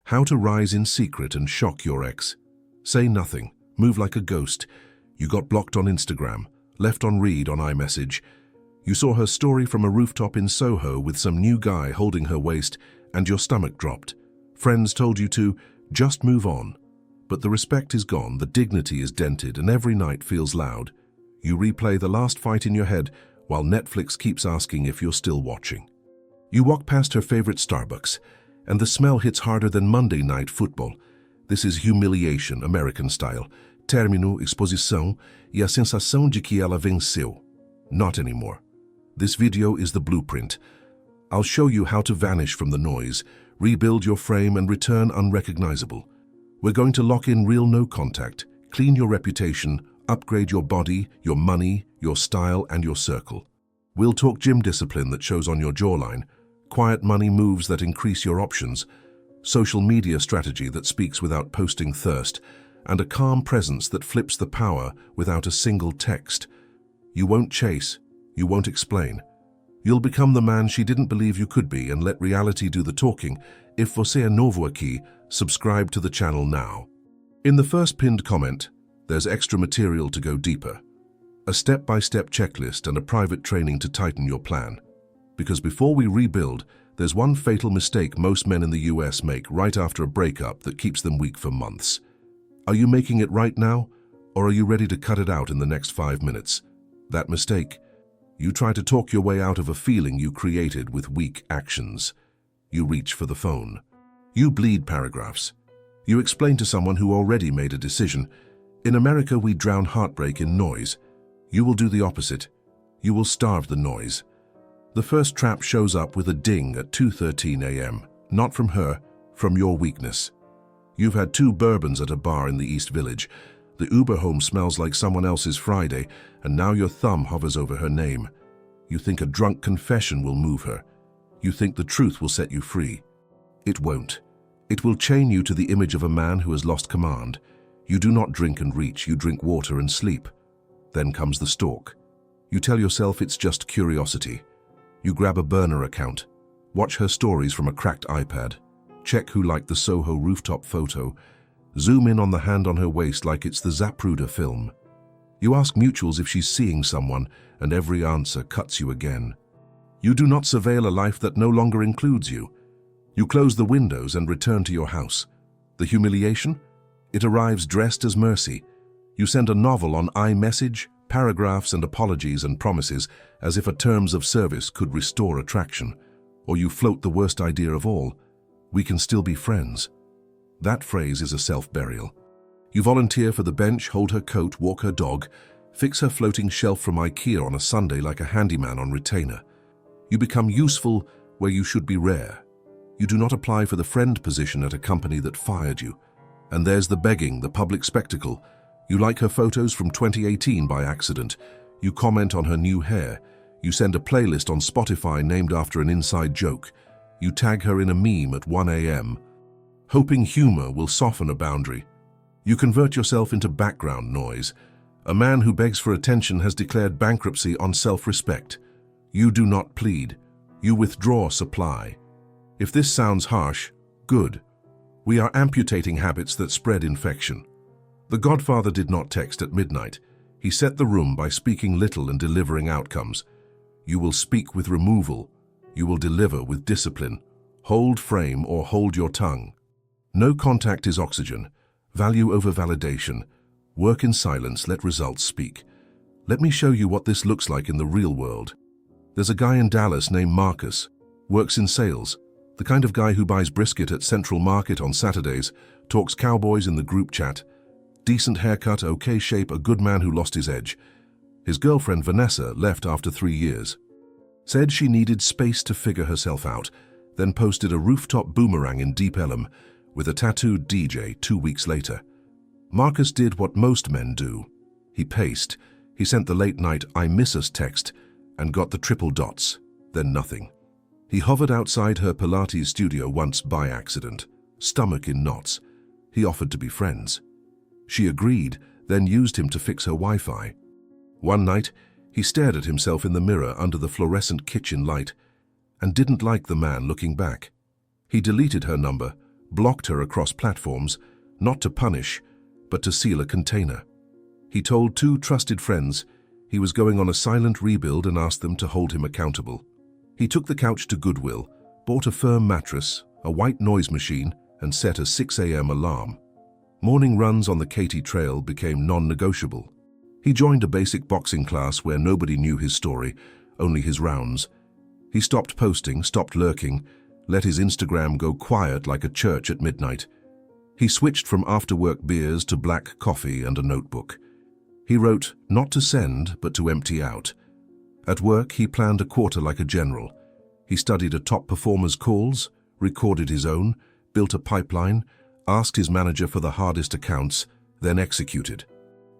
How to rise in secret and shock your ex. Say nothing. Move like a ghost. You got blocked on Instagram, left on read on iMessage. You saw her story from a rooftop in Soho with some new guy holding her waist, and your stomach dropped. Friends told you to just move on. But the respect is gone, the dignity is dented, and every night feels loud. You replay the last fight in your head while Netflix keeps asking if you're still watching. You walk past her favorite Starbucks, and the smell hits harder than Monday night football. This is humiliation, American style. Término, exposição e a sensação de que ela venceu. Not anymore. This video is the blueprint. I'll show you how to vanish from the noise, rebuild your frame, and return unrecognizable. We're going to lock in real no contact, clean your reputation, upgrade your body, your money, your style, and your circle. We'll talk gym discipline that shows on your jawline, quiet money moves that increase your options, social media strategy that speaks without posting thirst, and a calm presence that flips the power without a single text. You won't chase, you won't explain. You'll become the man she didn't believe you could be and let reality do the talking. If você é novo aqui, subscribe to the channel now. In the first pinned comment, there's extra material to go deeper. A step-by-step checklist and a private training to tighten your plan. Because before we rebuild, there's one fatal mistake most men in the US make right after a breakup that keeps them weak for months. Are you making it right now, or are you ready to cut it out in the next 5 minutes? That mistake. You try to talk your way out of a feeling you created with weak actions. You reach for the phone. You bleed paragraphs. You explain to someone who already made a decision. In America, we drown heartbreak in noise. You will do the opposite. You will starve the noise. The first trap shows up with a ding at 2:13 a.m. Not from her, from your weakness. You've had 2 bourbons at a bar in the East Village. The Uber home smells like someone else's Friday, and now your thumb hovers over her name. You think a drunk confession will move her. You think the truth will set you free. It won't. It will chain you to the image of a man who has lost command. You do not drink and reach, you drink water and sleep. Then comes the stalk. You tell yourself it's just curiosity. You grab a burner account. Watch her stories from a cracked iPad. Check who liked the Soho rooftop photo. Zoom in on the hand on her waist like it's the Zapruder film. You ask mutuals if she's seeing someone, and every answer cuts you again. You do not surveil a life that no longer includes you. You close the windows and return to your house. The humiliation? It arrives dressed as mercy. You send a novel on iMessage, paragraphs and apologies and promises, as if a terms of service could restore attraction. Or you float the worst idea of all. We can still be friends. That phrase is a self-burial. You volunteer for the bench, hold her coat, walk her dog, fix her floating shelf from IKEA on a Sunday like a handyman on retainer. You become useful where you should be rare. You do not apply for the friend position at a company that fired you. And there's the begging, the public spectacle. You like her photos from 2018 by accident. You comment on her new hair. You send a playlist on Spotify named after an inside joke. You tag her in a meme at 1 a.m. hoping humor will soften a boundary. You convert yourself into background noise. A man who begs for attention has declared bankruptcy on self-respect. You do not plead. You withdraw supply. If this sounds harsh, good. We are amputating habits that spread infection. The Godfather did not text at midnight. He set the room by speaking little and delivering outcomes. You will speak with removal. You will deliver with discipline. Hold frame or hold your tongue. No contact is oxygen. Value over validation. Work in silence, let results speak. Let me show you what this looks like in the real world. There's a guy in Dallas named Marcus. Works in sales. The kind of guy who buys brisket at Central Market on Saturdays, talks cowboys in the group chat. Decent haircut, okay shape, a good man who lost his edge. His girlfriend Vanessa left after 3 years. Said she needed space to figure herself out, then posted a rooftop boomerang in Deep Ellum with a tattooed DJ 2 weeks later. Marcus did what most men do. He paced. He sent the late-night "I miss us" text and got the triple dots, then nothing. He hovered outside her Pilates studio once by accident, stomach in knots. He offered to be friends. She agreed, then used him to fix her Wi-Fi. One night, he stared at himself in the mirror under the fluorescent kitchen light and didn't like the man looking back. He deleted her number, blocked her across platforms, not to punish, but to seal a container. He told 2 trusted friends he was going on a silent rebuild and asked them to hold him accountable. He took the couch to Goodwill, bought a firm mattress, a white noise machine, and set a 6 a.m. alarm. Morning runs on the Katy Trail became non-negotiable. He joined a basic boxing class where nobody knew his story, only his rounds. He stopped posting, stopped lurking, let his Instagram go quiet like a church at midnight. He switched from after-work beers to black coffee and a notebook. He wrote, not to send, but to empty out. At work, he planned a quarter like a general. He studied a top performer's calls, recorded his own, built a pipeline, asked his manager for the hardest accounts, then executed.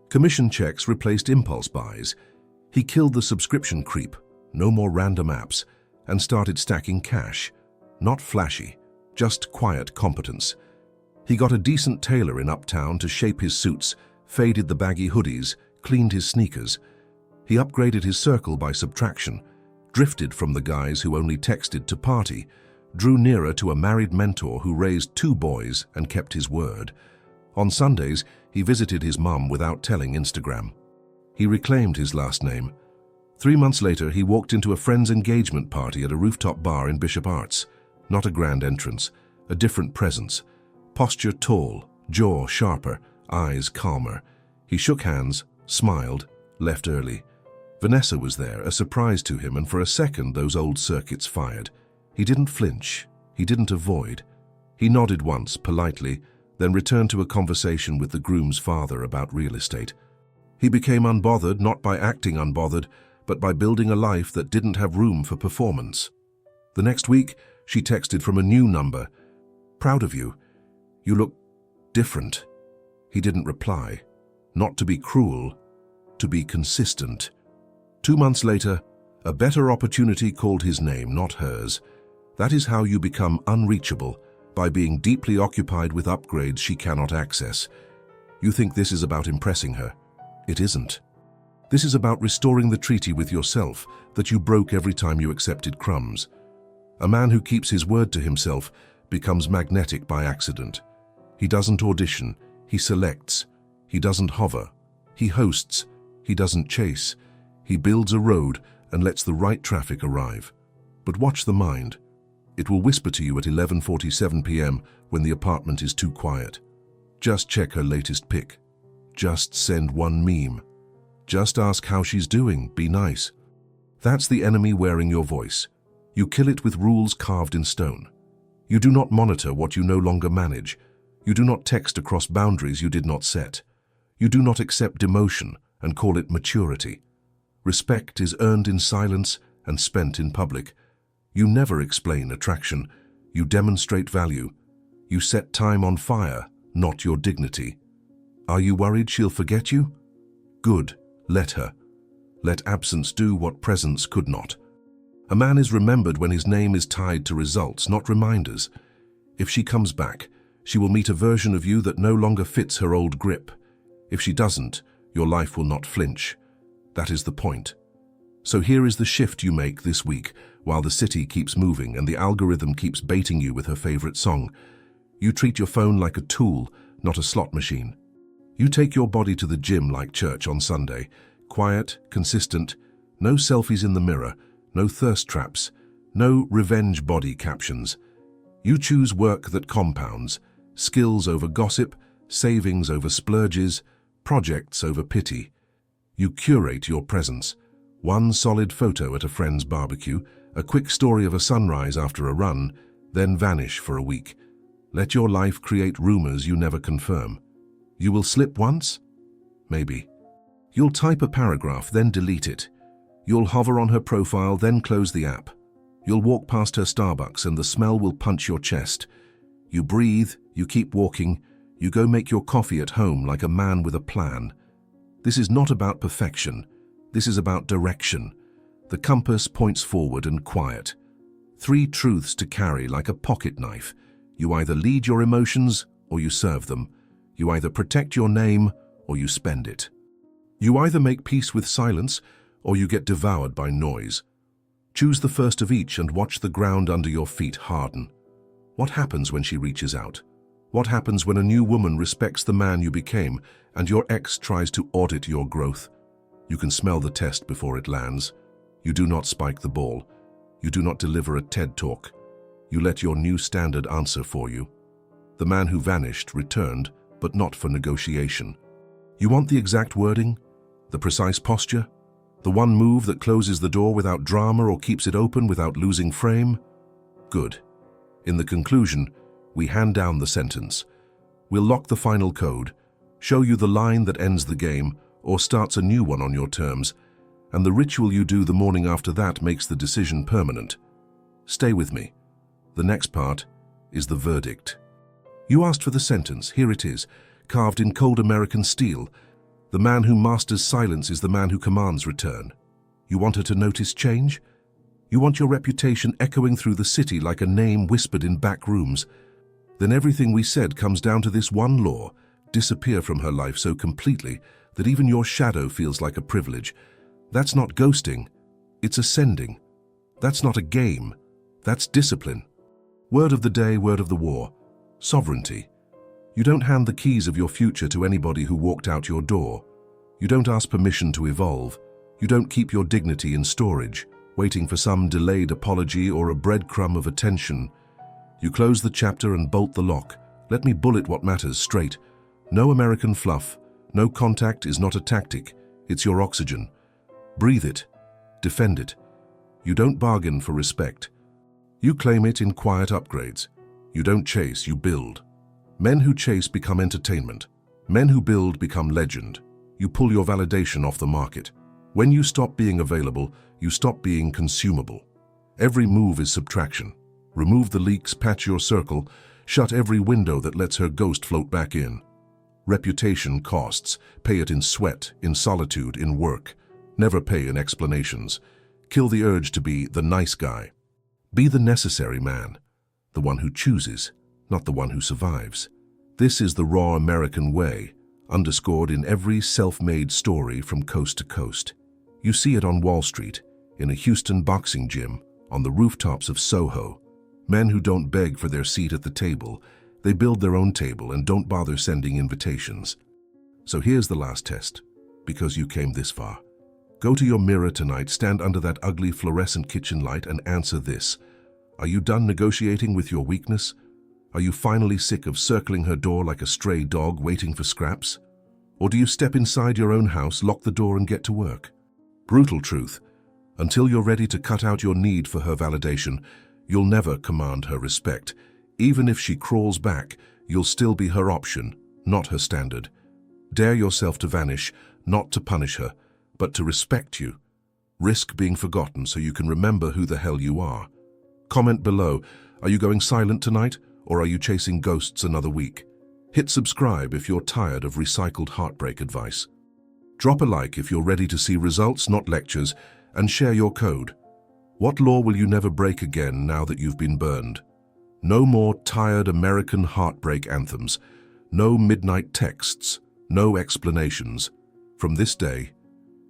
Commission checks replaced impulse buys. He killed the subscription creep, no more random apps, and started stacking cash. Not flashy, just quiet competence. He got a decent tailor in Uptown to shape his suits, faded the baggy hoodies, cleaned his sneakers. He upgraded his circle by subtraction, drifted from the guys who only texted to party, drew nearer to a married mentor who raised 2 boys and kept his word. On Sundays, he visited his mum without telling Instagram. He reclaimed his last name. 3 months later, he walked into a friend's engagement party at a rooftop bar in Bishop Arts. Not a grand entrance, a different presence. Posture tall, jaw sharper, eyes calmer. He shook hands, smiled, left early. Vanessa was there, a surprise to him, and for a second those old circuits fired. He didn't flinch. He didn't avoid. He nodded once, politely, then returned to a conversation with the groom's father about real estate. He became unbothered, not by acting unbothered, but by building a life that didn't have room for performance. The next week, she texted from a new number. Proud of you. You look different. He didn't reply. Not to be cruel, to be consistent. 2 months later, a better opportunity called his name, not hers. That is how you become unreachable, by being deeply occupied with upgrades she cannot access. You think this is about impressing her. It isn't. This is about restoring the treaty with yourself that you broke every time you accepted crumbs. A man who keeps his word to himself becomes magnetic by accident. He doesn't audition, he selects. He doesn't hover. He hosts. He doesn't chase. He builds a road and lets the right traffic arrive. But watch the mind. It will whisper to you at 11:47 p.m. when the apartment is too quiet. Just check her latest pic. Just send one meme. Just ask how she's doing, be nice. That's the enemy wearing your voice. You kill it with rules carved in stone. You do not monitor what you no longer manage. You do not text across boundaries you did not set. You do not accept demotion and call it maturity. Respect is earned in silence and spent in public. You never explain attraction. You demonstrate value. You set time on fire, not your dignity. Are you worried she'll forget you? Good, let her. Let absence do what presence could not. A man is remembered when his name is tied to results, not reminders. If she comes back, she will meet a version of you that no longer fits her old grip. If she doesn't, your life will not flinch. That is the point. So here is the shift you make this week while the city keeps moving and the algorithm keeps baiting you with her favorite song. You treat your phone like a tool, not a slot machine. You take your body to the gym like church on Sunday. Quiet, consistent, no selfies in the mirror, no thirst traps, no revenge body captions. You choose work that compounds, skills over gossip, savings over splurges, projects over pity. You curate your presence. One solid photo at a friend's barbecue, a quick story of a sunrise after a run, then vanish for a week. Let your life create rumors you never confirm. You will slip once? Maybe. You'll type a paragraph, then delete it. You'll hover on her profile, then close the app. You'll walk past her Starbucks and the smell will punch your chest. You breathe, you keep walking, you go make your coffee at home like a man with a plan. This is not about perfection. This is about direction. The compass points forward and quiet. 3 truths to carry like a pocket knife. You either lead your emotions or you serve them. You either protect your name or you spend it. You either make peace with silence or you get devoured by noise. Choose the first of each and watch the ground under your feet harden. What happens when she reaches out? What happens when a new woman respects the man you became and your ex tries to audit your growth? You can smell the test before it lands. You do not spike the ball. You do not deliver a TED talk. You let your new standard answer for you. The man who vanished returned, but not for negotiation. You want the exact wording? The precise posture? The one move that closes the door without drama or keeps it open without losing frame? Good. In the conclusion, we hand down the sentence. We'll lock the final code, show you the line that ends the game or starts a new one on your terms, and the ritual you do the morning after that makes the decision permanent. Stay with me. The next part is the verdict. You asked for the sentence. Here it is, carved in cold American steel. The man who masters silence is the man who commands return. You want her to notice change? You want your reputation echoing through the city like a name whispered in back rooms? Then everything we said comes down to this one law: disappear from her life so completely that even your shadow feels like a privilege. That's not ghosting, it's ascending. That's not a game, that's discipline. Word of the day, word of the war: sovereignty. You don't hand the keys of your future to anybody who walked out your door. You don't ask permission to evolve. You don't keep your dignity in storage, waiting for some delayed apology or a breadcrumb of attention. You close the chapter and bolt the lock. Let me bullet what matters straight. No American fluff. No contact is not a tactic. It's your oxygen. Breathe it. Defend it. You don't bargain for respect. You claim it in quiet upgrades. You don't chase, you build. Men who chase become entertainment. Men who build become legend. You pull your validation off the market. When you stop being available, you stop being consumable. Every move is subtraction. Remove the leaks, patch your circle, shut every window that lets her ghost float back in. Reputation costs. Pay it in sweat, in solitude, in work. Never pay in explanations. Kill the urge to be the nice guy. Be the necessary man, the one who chooses, not the one who survives. This is the raw American way, underscored in every self-made story from coast to coast. You see it on Wall Street, in a Houston boxing gym, on the rooftops of Soho. Men who don't beg for their seat at the table, they build their own table and don't bother sending invitations. So here's the last test, because you came this far. Go to your mirror tonight, stand under that ugly fluorescent kitchen light and answer this. Are you done negotiating with your weakness? Are you finally sick of circling her door like a stray dog waiting for scraps? Or do you step inside your own house, lock the door and get to work? Brutal truth. Until you're ready to cut out your need for her validation, you'll never command her respect. Even if she crawls back, you'll still be her option, not her standard. Dare yourself to vanish, not to punish her, but to respect you. Risk being forgotten so you can remember who the hell you are. Comment below, are you going silent tonight, or are you chasing ghosts another week? Hit subscribe if you're tired of recycled heartbreak advice. Drop a like if you're ready to see results, not lectures, and share your code. What law will you never break again now that you've been burned? No more tired American heartbreak anthems. No midnight texts. No explanations. From this day,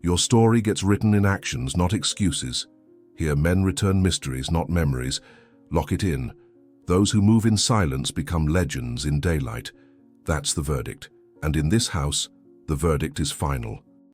your story gets written in actions, not excuses. Here men return mysteries, not memories. Lock it in. Those who move in silence become legends in daylight. That's the verdict. And in this house, the verdict is final.